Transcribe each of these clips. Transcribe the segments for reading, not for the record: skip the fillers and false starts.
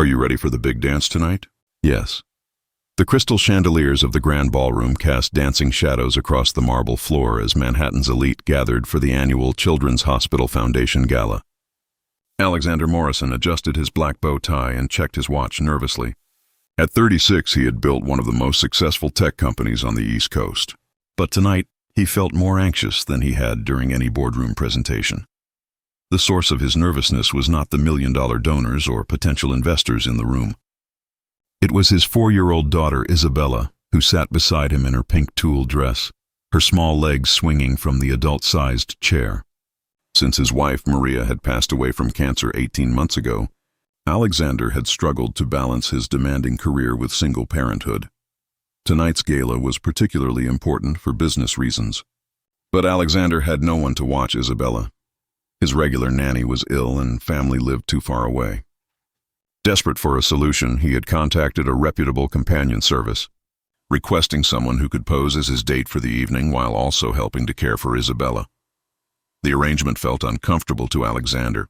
Are you ready for the big dance tonight? Yes. The crystal chandeliers of the grand ballroom cast dancing shadows across the marble floor as Manhattan's elite gathered for the annual Children's Hospital Foundation Gala. Alexander Morrison adjusted his black bow tie and checked his watch nervously. At 36, he had built one of the most successful tech companies on the East Coast. But tonight, he felt more anxious than he had during any boardroom presentation. The source of his nervousness was not the million-dollar donors or potential investors in the room. It was his 4-year-old daughter, Isabella, who sat beside him in her pink tulle dress, her small legs swinging from the adult-sized chair. Since his wife, Maria, had passed away from cancer 18 months ago, Alexander had struggled to balance his demanding career with single parenthood. Tonight's gala was particularly important for business reasons. But Alexander had no one to watch Isabella. His regular nanny was ill and family lived too far away. Desperate for a solution, he had contacted a reputable companion service, requesting someone who could pose as his date for the evening while also helping to care for Isabella. The arrangement felt uncomfortable to Alexander,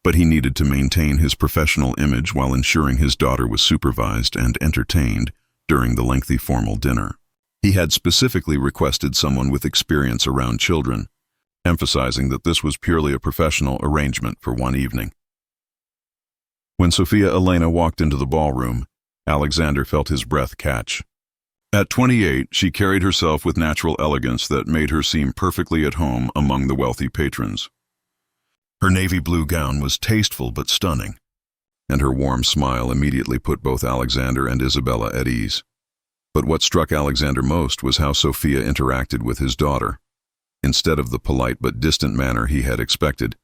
but he needed to maintain his professional image while ensuring his daughter was supervised and entertained during the lengthy formal dinner. He had specifically requested someone with experience around children, emphasizing that this was purely a professional arrangement for one evening. When Sophia Elena walked into the ballroom, Alexander felt his breath catch. At 28, she carried herself with natural elegance that made her seem perfectly at home among the wealthy patrons. Her navy blue gown was tasteful but stunning, and her warm smile immediately put both Alexander and Isabella at ease. But what struck Alexander most was how Sophia interacted with his daughter. Instead of the polite but distant manner he had expected,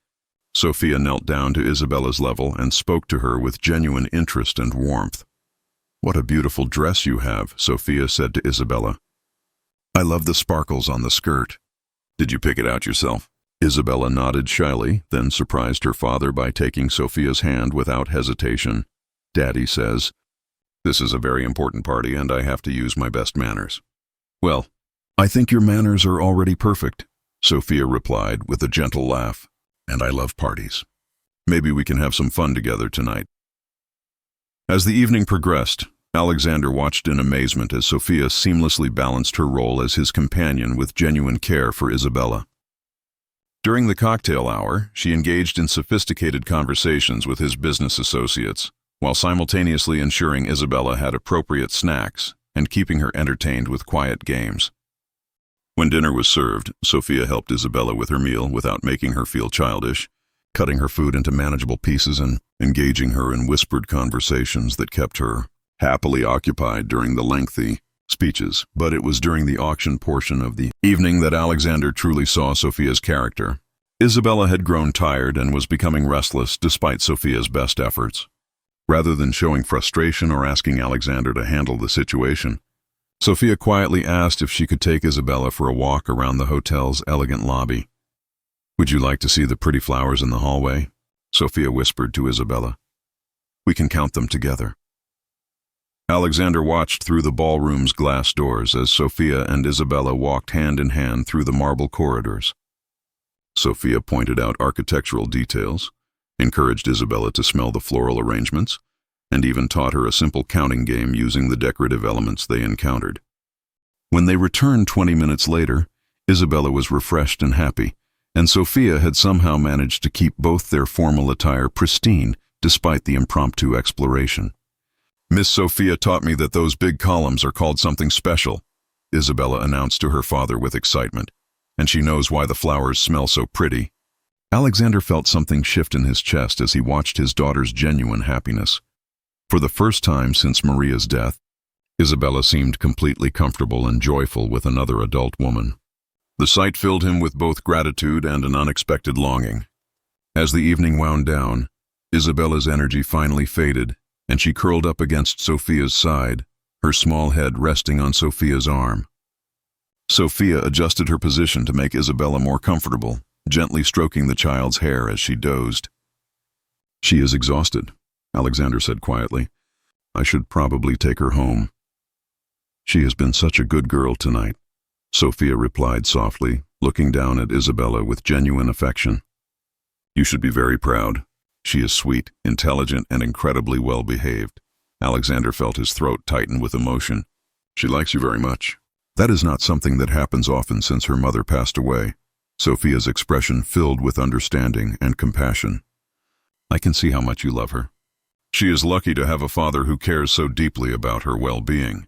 Sophia knelt down to Isabella's level and spoke to her with genuine interest and warmth. "What a beautiful dress you have," Sophia said to Isabella. "I love the sparkles on the skirt. Did you pick it out yourself?" Isabella nodded shyly, then surprised her father by taking Sophia's hand without hesitation. "Daddy says, this is a very important party and I have to use my best manners." "Well, I think your manners are already perfect," Sophia replied with a gentle laugh. "And I love parties. Maybe we can have some fun together tonight." As the evening progressed, Alexander watched in amazement as Sophia seamlessly balanced her role as his companion with genuine care for Isabella. During the cocktail hour, she engaged in sophisticated conversations with his business associates, while simultaneously ensuring Isabella had appropriate snacks and keeping her entertained with quiet games. When dinner was served, Sophia helped Isabella with her meal without making her feel childish, cutting her food into manageable pieces and engaging her in whispered conversations that kept her happily occupied during the lengthy speeches. But it was during the auction portion of the evening that Alexander truly saw Sophia's character. Isabella had grown tired and was becoming restless despite Sophia's best efforts. Rather than showing frustration or asking Alexander to handle the situation, Sophia quietly asked if she could take Isabella for a walk around the hotel's elegant lobby. "Would you like to see the pretty flowers in the hallway?" Sophia whispered to Isabella. "We can count them together." Alexander watched through the ballroom's glass doors as Sophia and Isabella walked hand in hand through the marble corridors. Sophia pointed out architectural details, encouraged Isabella to smell the floral arrangements, and even taught her a simple counting game using the decorative elements they encountered. When they returned 20 minutes later, Isabella was refreshed and happy, and Sophia had somehow managed to keep both their formal attire pristine despite the impromptu exploration. "Miss Sophia taught me that those big columns are called something special," Isabella announced to her father with excitement, "and she knows why the flowers smell so pretty." Alexander felt something shift in his chest as he watched his daughter's genuine happiness. For the first time since Maria's death, Isabella seemed completely comfortable and joyful with another adult woman. The sight filled him with both gratitude and an unexpected longing. As the evening wound down, Isabella's energy finally faded, and she curled up against Sophia's side, her small head resting on Sophia's arm. Sophia adjusted her position to make Isabella more comfortable, gently stroking the child's hair as she dozed. "She is exhausted," Alexander said quietly. "I should probably take her home." "She has been such a good girl tonight," Sophia replied softly, looking down at Isabella with genuine affection. "You should be very proud," She is sweet, intelligent, and incredibly well-behaved. Alexander felt his throat tighten with emotion. She likes you very much. That is not something that happens often since her mother passed away. Sophia's expression filled with understanding and compassion. I can see how much you love her. She is lucky to have a father who cares so deeply about her well-being.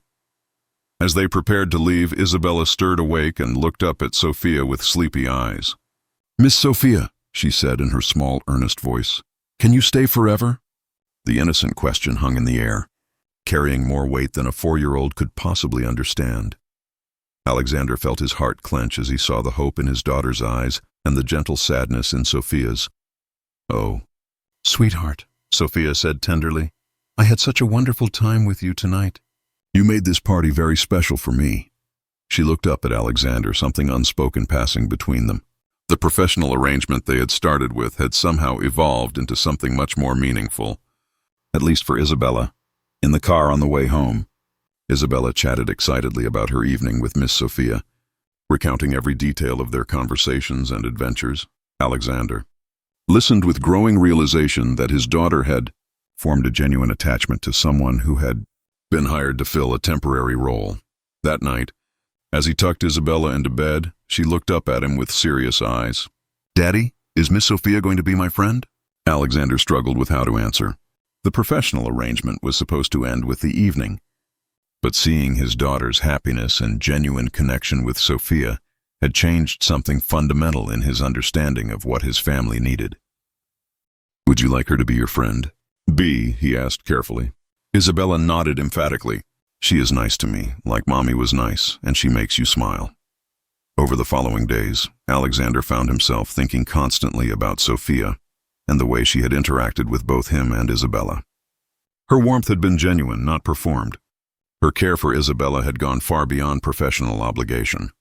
As they prepared to leave, Isabella stirred awake and looked up at Sophia with sleepy eyes. "Miss Sophia," she said in her small, earnest voice, "can you stay forever?" The innocent question hung in the air, carrying more weight than a 4-year-old could possibly understand. Alexander felt his heart clench as he saw the hope in his daughter's eyes and the gentle sadness in Sophia's. "Oh, sweetheart," Sophia said tenderly, "I had such a wonderful time with you tonight. You made this party very special for me." She looked up at Alexander, something unspoken passing between them. The professional arrangement they had started with had somehow evolved into something much more meaningful, at least for Isabella. In the car on the way home, Isabella chatted excitedly about her evening with Miss Sophia, recounting every detail of their conversations and adventures. Alexander listened with growing realization that his daughter had formed a genuine attachment to someone who had been hired to fill a temporary role. That night, as he tucked Isabella into bed, she looked up at him with serious eyes. "Daddy, is Miss Sophia going to be my friend?" Alexander struggled with how to answer. The professional arrangement was supposed to end with the evening, but seeing his daughter's happiness and genuine connection with Sophia had changed something fundamental in his understanding of what his family needed. "Would you like her to be your friend?" He asked carefully. Isabella nodded emphatically. "She is nice to me, like Mommy was nice, and she makes you smile." Over the following days, Alexander found himself thinking constantly about Sophia and the way she had interacted with both him and Isabella. Her warmth had been genuine, not performed. Her care for Isabella had gone far beyond professional obligation.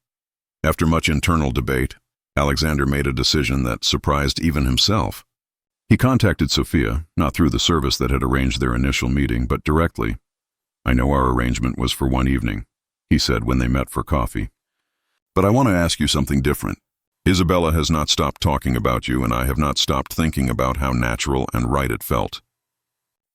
After much internal debate, Alexander made a decision that surprised even himself. He contacted Sophia, not through the service that had arranged their initial meeting, but directly. "I know our arrangement was for one evening," he said when they met for coffee. "But I want to ask you something different. Isabella has not stopped talking about you, and I have not stopped thinking about how natural and right it felt.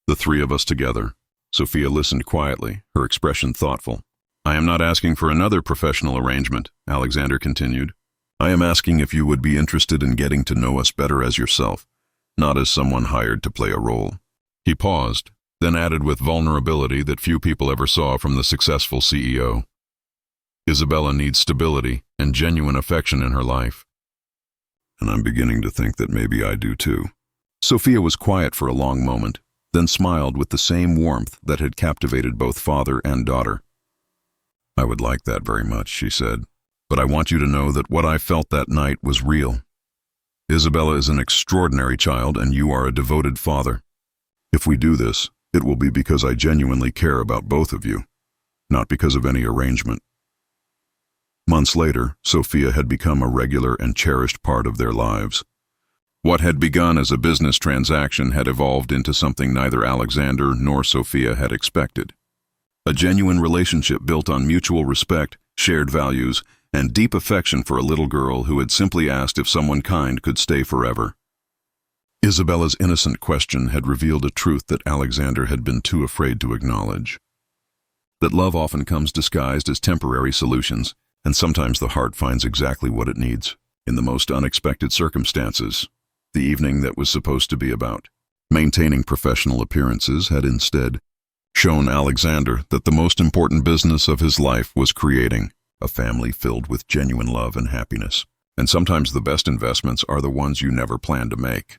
The three of us together." Sophia listened quietly, her expression thoughtful. "I am not asking for another professional arrangement," Alexander continued. "I am asking if you would be interested in getting to know us better as yourself, not as someone hired to play a role." He paused, then added with vulnerability that few people ever saw from the successful CEO. "Isabella needs stability and genuine affection in her life. And I'm beginning to think that maybe I do too." Sophia was quiet for a long moment, then smiled with the same warmth that had captivated both father and daughter. "I would like that very much," she said, "but I want you to know that what I felt that night was real. Isabella is an extraordinary child, and you are a devoted father. If we do this, it will be because I genuinely care about both of you, not because of any arrangement." Months later, Sophia had become a regular and cherished part of their lives. What had begun as a business transaction had evolved into something neither Alexander nor Sophia had expected. A genuine relationship built on mutual respect, shared values, and deep affection for a little girl who had simply asked if someone kind could stay forever. Isabella's innocent question had revealed a truth that Alexander had been too afraid to acknowledge. That love often comes disguised as temporary solutions, and sometimes the heart finds exactly what it needs, in the most unexpected circumstances. The evening that was supposed to be about maintaining professional appearances had instead shown Alexander that the most important business of his life was creating a family filled with genuine love and happiness. And sometimes the best investments are the ones you never planned to make.